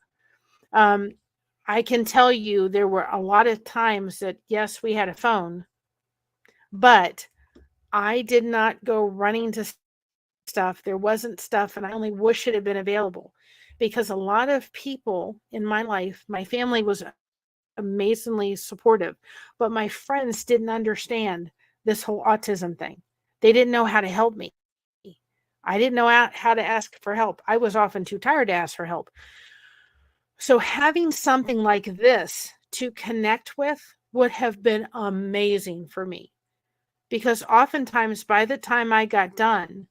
I can tell you there were a lot of times that, yes, we had a phone, but I did not go running to stuff. There wasn't stuff, and I only wish it had been available, because a lot of people in my life, my family was amazingly supportive, but my friends didn't understand this whole autism thing. They didn't know how to help me. I didn't know how to ask for help. I was often too tired to ask for help. So having something like this to connect with would have been amazing for me. Because oftentimes by the time I got done,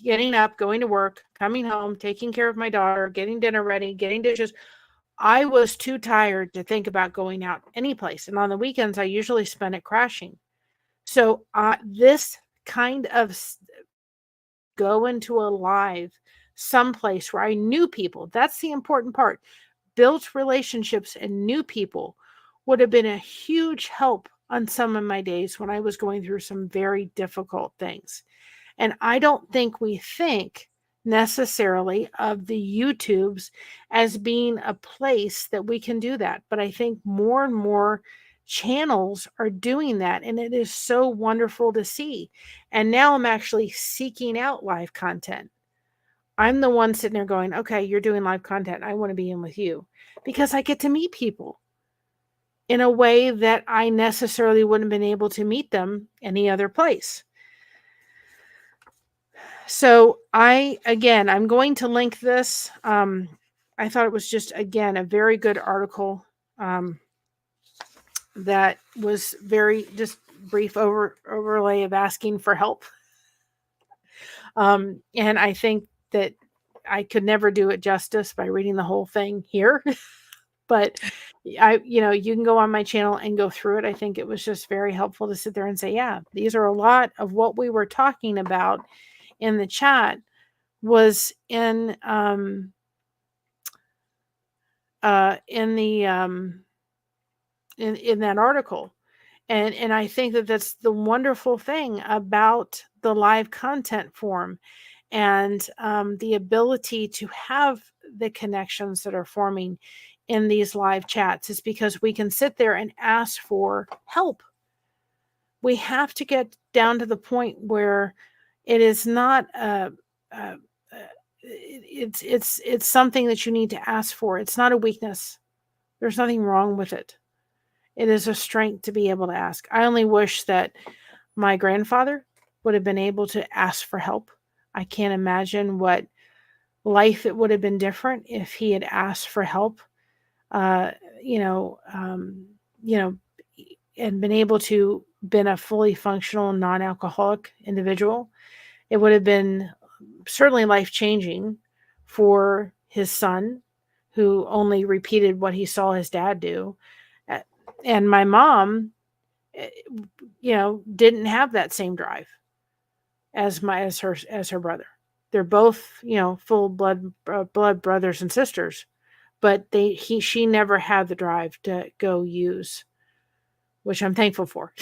getting up, going to work, coming home, taking care of my daughter, getting dinner ready, getting dishes, I was too tired to think about going out any place. And on the weekends, I usually spend it crashing. So this kind of go into a live someplace where I knew people, that's the important part, built relationships and knew people, would have been a huge help on some of my days when I was going through some very difficult things. And I don't think we think necessarily of the YouTubes as being a place that we can do that. But I think more and more channels are doing that. And it is so wonderful to see. And now I'm actually seeking out live content. I'm the one sitting there going, okay, you're doing live content. I want to be in with you because I get to meet people in a way that I necessarily wouldn't have been able to meet them any other place. So I'm going to link this. I thought it was just, again, a very good article that was very just brief overlay of asking for help. And I think that I could never do it justice by reading the whole thing here. But you can go on my channel and go through it. I think it was just very helpful to sit there and say, yeah, these are a lot of what we were talking about in the chat was in that article. And I think that that's the wonderful thing about the live content form and the ability to have the connections that are forming in these live chats is because we can sit there and ask for help. We have to get down to the point where it is not it's something that you need to ask for. It's not a weakness. There's nothing wrong with it. It is a strength to be able to ask. I only wish that my grandfather would have been able to ask for help. I can't imagine what life it would have been different if he had asked for help. Uh, you know, um, you know, and been able to been a fully functional non-alcoholic individual. It would have been certainly life-changing for his son, who only repeated what he saw his dad do. And my mom, didn't have that same drive as her brother. They're both, full blood brothers and sisters, but she never had the drive to go use, which I'm thankful for.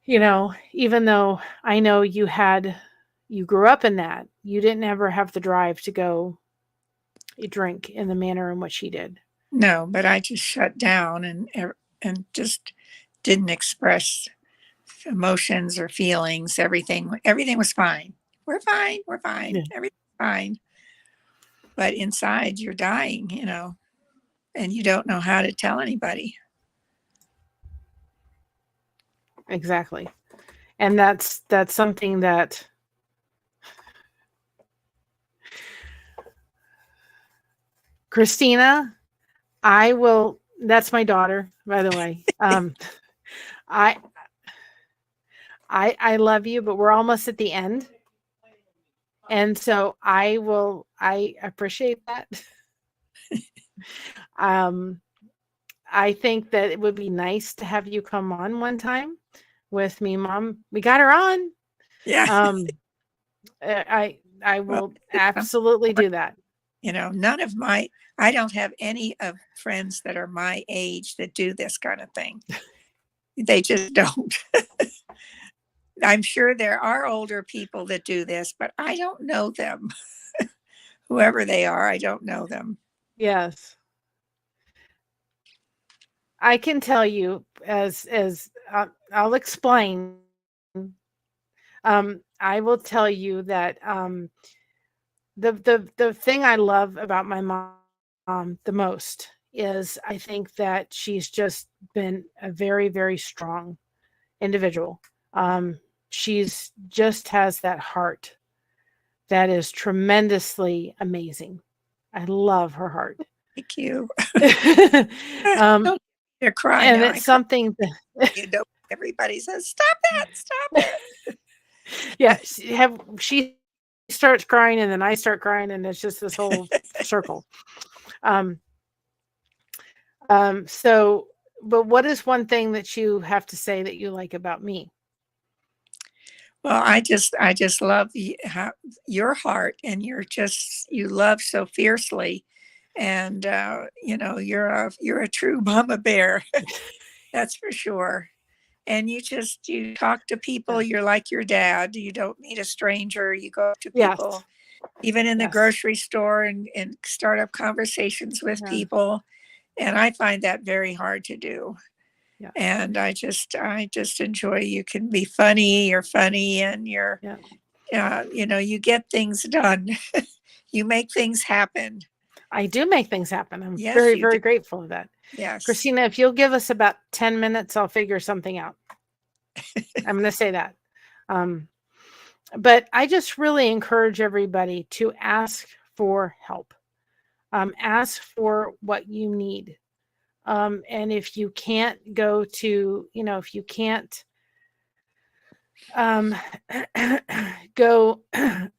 Even though I know you grew up in that, you didn't ever have the drive to go drink in the manner in which she did. No, but I just shut down and just didn't express emotions or feelings. Everything was fine. We're fine. We're fine. Yeah. Everything's fine. But inside you're dying, and you don't know how to tell anybody. Exactly. And that's something that Christina, that's my daughter, by the way. I love you, but we're almost at the end. And so I appreciate that. I think that it would be nice to have you come on one time with me, Mom. We got her on. Yeah. I will absolutely do that. I don't have any of friends that are my age that do this kind of thing. They just don't. I'm sure there are older people that do this, but I don't know them. Whoever they are, I don't know them. Yes. I can tell you as I'll explain. I will tell you that the thing I love about my mom the most is I think that she's just been a very, very strong individual. She's just has that heart that is tremendously amazing. I love her heart. Thank you. um, Don't get me to cry and now. it's I cry. something that, You know, everybody says, "Stop it! Stop it!" yeah, she starts crying and then I start crying and it's just this whole circle. Um, so, but what is one thing that you have to say that you like about me? Well, I just love how, your heart, and you love so fiercely, and you're a true mama bear. That's for sure. And you talk to people. Yeah. You're like your dad. You don't meet a stranger. You go up to Yes. people, even in the Yes. grocery store, and start up conversations with Yeah. people. And I find that very hard to do. Yeah. And I just enjoy, you can be funny, you're funny, and Yeah. you get things done. You make things happen. I do make things happen. I'm Yes, very, you do. very grateful of that. Yes. Christina, if you'll give us about 10 minutes, I'll figure something out. I'm going to say that. Um, but I just really encourage everybody to ask for help. Ask for what you need. And if you can't go to, if you can't um, go to,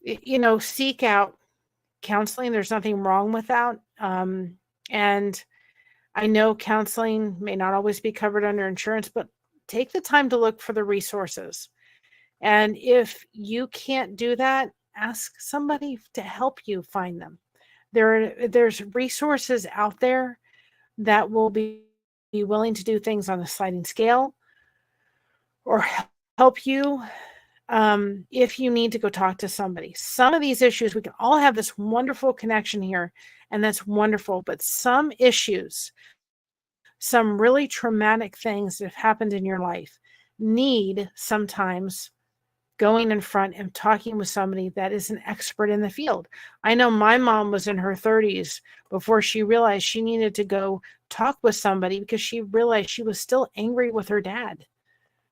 if seek out counseling. There's nothing wrong with that. And I know counseling may not always be covered under insurance, but take the time to look for the resources. And if you can't do that, ask somebody to help you find them. There's resources out there that will be willing to do things on a sliding scale or help you if you need to go talk to somebody. Some of these issues, we can all have this wonderful connection here, and that's wonderful. But some issues, some really traumatic things that have happened in your life, need sometimes going in front and talking with somebody that is an expert in the field. I know my mom was in her 30s before she realized she needed to go talk with somebody because she realized she was still angry with her dad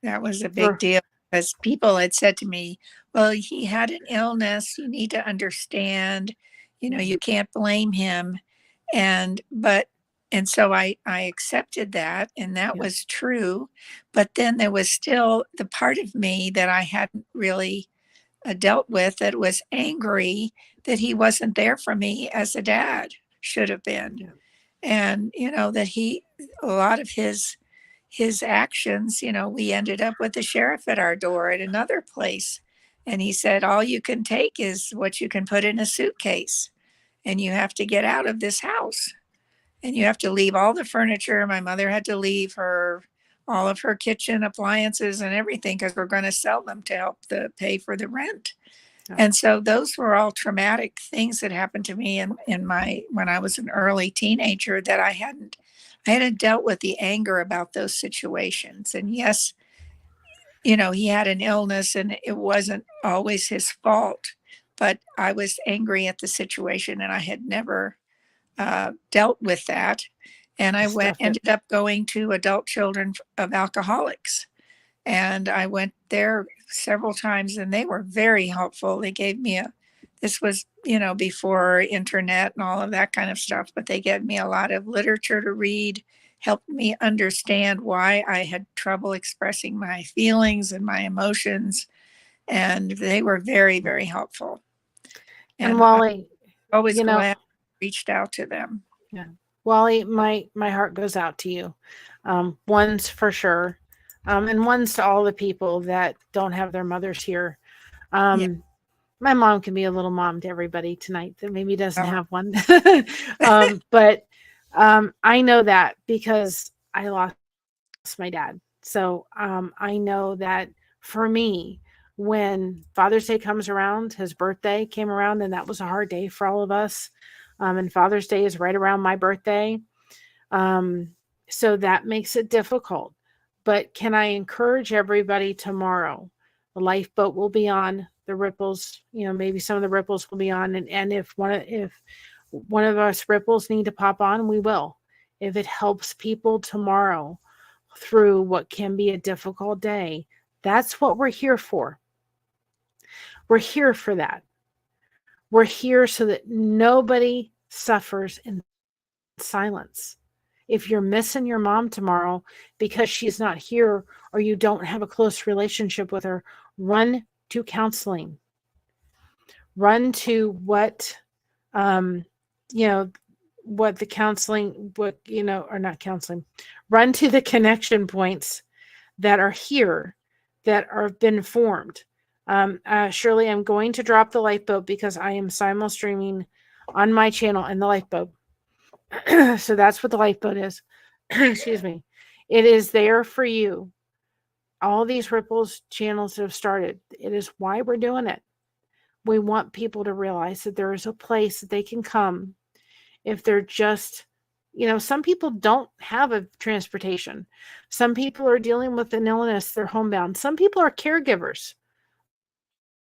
That was a big for deal, because people had said to me, "Well, he had an illness. You need to understand, yeah, you can't blame him." And but and so I accepted that, and that yeah, was true. But then there was still the part of me that I hadn't really dealt with, that was angry that he wasn't there for me as a dad should have been. yeah, And that a lot of his actions, we ended up with the sheriff at our door at another place. And he said, "All you can take is what you can put in a suitcase. And you have to get out of this house. And you have to leave all the furniture." My mother had to leave all of her kitchen appliances and everything, because we're going to sell them to help pay for the rent. yeah. And so those were all traumatic things that happened to me when I was an early teenager, that I hadn't dealt with the anger about those situations. And yes, he had an illness and it wasn't always his fault, but I was angry at the situation, and I had never dealt with that. And I stuffed it. ended up going to Adult Children of Alcoholics. And I went there several times, and they were very helpful. They gave me this was, before internet and all of that kind of stuff, but they gave me a lot of literature to read, helped me understand why I had trouble expressing my feelings and my emotions. And they were very, very helpful. And And I'm Wally, always you know, glad I reached out to them. yeah, Wally, my heart goes out to you. One's for sure, and one's to all the people that don't have their mothers here. Yeah. Um, my mom can be a little mom to everybody tonight that maybe doesn't Oh, have one. But I know that because I lost my dad. So I know that for me, when Father's Day comes around, his birthday came around, and that was a hard day for all of us. And Father's Day is right around my birthday. Um, so that makes it difficult. But can I encourage everybody tomorrow? The lifeboat will be on, the ripples, maybe some of the ripples will be on. And if one of us ripples need to pop on, we will. If it helps people tomorrow through what can be a difficult day, that's what we're here for. We're here for that. We're here so that nobody suffers in silence. If you're missing your mom tomorrow because she's not here or you don't have a close relationship with her, run to counseling. Run to what, um, you know, what the counseling, or not counseling, run to the connection points that are here that are been formed. Shirley, I'm going to drop the lifeboat because I am simul streaming on my channel and the lifeboat. So that's what the lifeboat is. Excuse me. It is there for you. All these ripples channels that have started. It is why we're doing it. We want people to realize that there is a place that they can come if they're just, some people don't have a transportation. Some people are dealing with an illness, they're homebound. Some people are caregivers.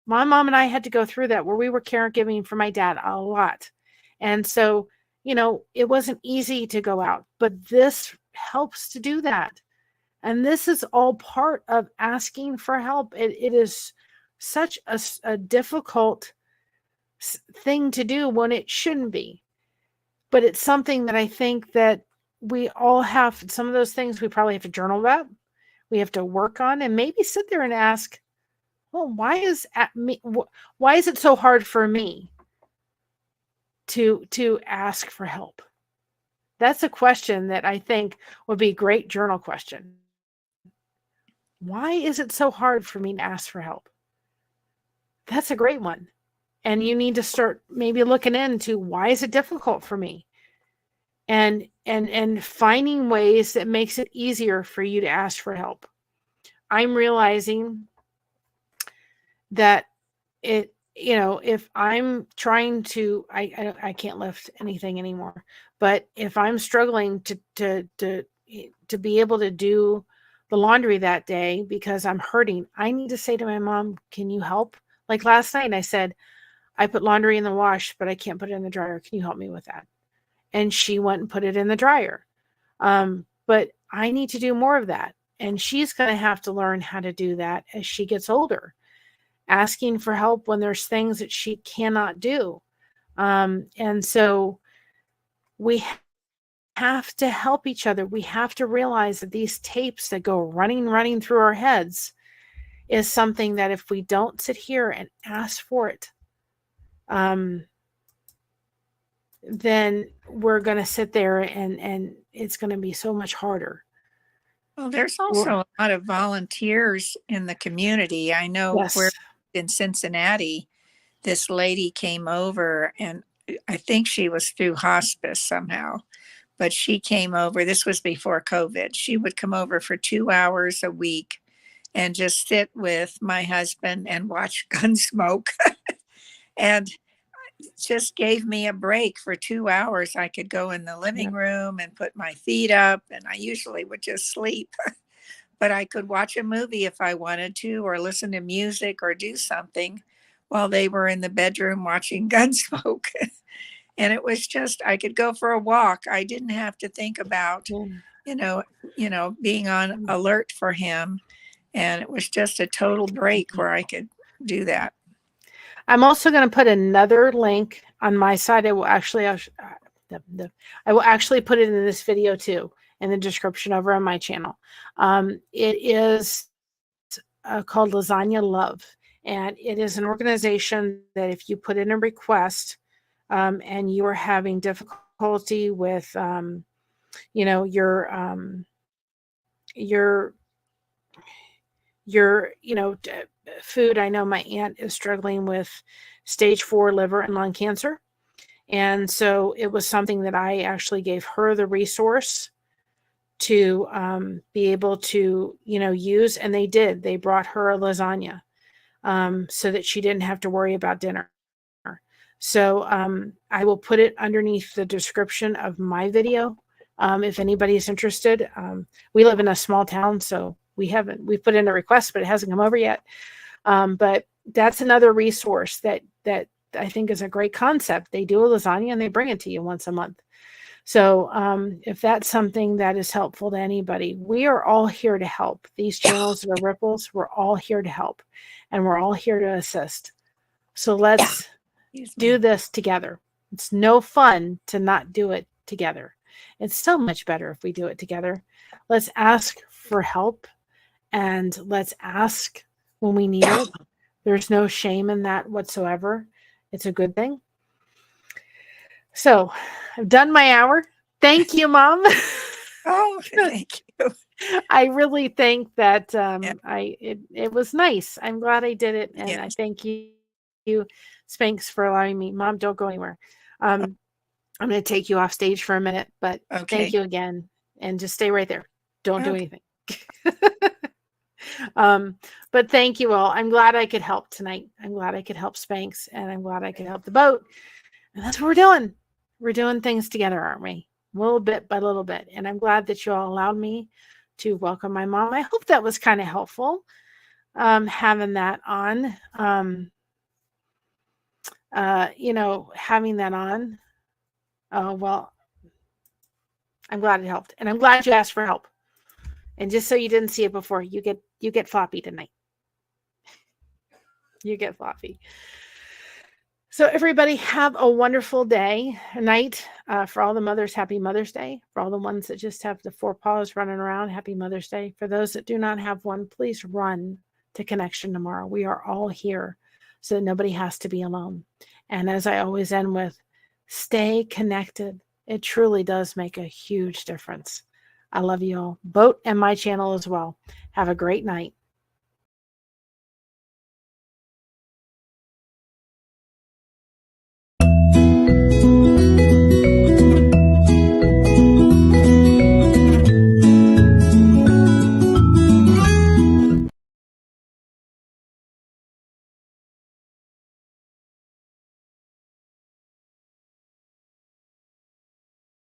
My mom and I had to go through that where we were caregiving for my dad a lot. And so, it wasn't easy to go out, but this helps to do that. And this is all part of asking for help. It is such a difficult thing to do when it shouldn't be. But it's something that I think that we all have. Some of those things we probably have to journal about. We have to work on and maybe sit there and ask, well, why is it so hard for me to ask for help? That's a question that I think would be a great journal question. Why is it so hard for me to ask for help? That's a great one. And you need to start maybe looking into, why is it difficult for me? And finding ways that makes it easier for you to ask for help. I'm realizing that if I'm trying to, I can't lift anything anymore, but if I'm struggling to be able to do the laundry that day because I'm hurting, I need to say to my mom, can you help? Like last night I said, I put laundry in the wash, but I can't put it in the dryer. Can you help me with that? And she went and put it in the dryer. But I need to do more of that. And she's going to have to learn how to do that as she gets older, asking for help when there's things that she cannot do. And so we have to help each other. We have to realize that these tapes that go running through our heads is something that if we don't sit here and ask for it, then we're going to sit there and it's going to be so much harder. Well, there's also a lot of volunteers in the community. I know Yes. where in Cincinnati, this lady came over, and I think she was through hospice somehow, but she came over. This was before COVID. She would come over for 2 hours a week and just sit with my husband and watch Gunsmoke. And just gave me a break for 2 hours. I could go in the living room and put my feet up, and I usually would just sleep. But I could watch a movie if I wanted to, or listen to music, or do something while they were in the bedroom watching Gunsmoke. And it was just, I could go for a walk. I didn't have to think about, being on alert for him. And it was just a total break where I could do that. I'm also going to put another link on my side. I will actually put it in this video too, in the description over on my channel. It is called Lasagna Love, and it is an organization that if you put in a request and you are having difficulty with, your food. I know my aunt is struggling with stage 4 liver and lung cancer. And so it was something that I actually gave her the resource to be able to, use. And they did. They brought her a lasagna so that she didn't have to worry about dinner. So I will put it underneath the description of my video. If anybody's interested. We live in a small town, so we put in a request, but it hasn't come over yet. But that's another resource that I think is a great concept. They do a lasagna and they bring it to you once a month. So if that's something that is helpful to anybody, we are all here to help. These channels are ripples. We're all here to help, and we're all here to assist. So let's do this together. It's no fun to not do it together. It's so much better if we do it together. Let's ask for help, and let's ask when we need it. There's no shame in that whatsoever. It's a good thing. So I've done my hour. Thank you, Mom. Oh, thank you. I really think that Yeah. it was nice. I'm glad I did it, and I Yes. thank you, Spanx, for allowing me. Mom, don't go anywhere. I'm going to take you off stage for a minute, but thank Okay. you again, and just stay right there. Don't do Okay. anything. But thank you all. I'm glad I could help tonight. I'm glad I could help Spanx, and I'm glad I could help the boat. And that's what we're doing. We're doing things together, aren't we? Little bit by little bit. And I'm glad that you all allowed me to welcome my mom. I hope that was kind of helpful, having that on. Having that on. Well, I'm glad it helped. And I'm glad you asked for help. And just so you didn't see it before, you get floppy tonight. You get floppy. So everybody have a wonderful day, night. For all the mothers, happy Mother's Day. For all the ones that just have the 4 paws running around, happy Mother's Day. For those that do not have one, please run to Connection tomorrow. We are all here so that nobody has to be alone. And as I always end with, stay connected. It truly does make a huge difference. I love you all. Boat and my channel as well. Have a great night.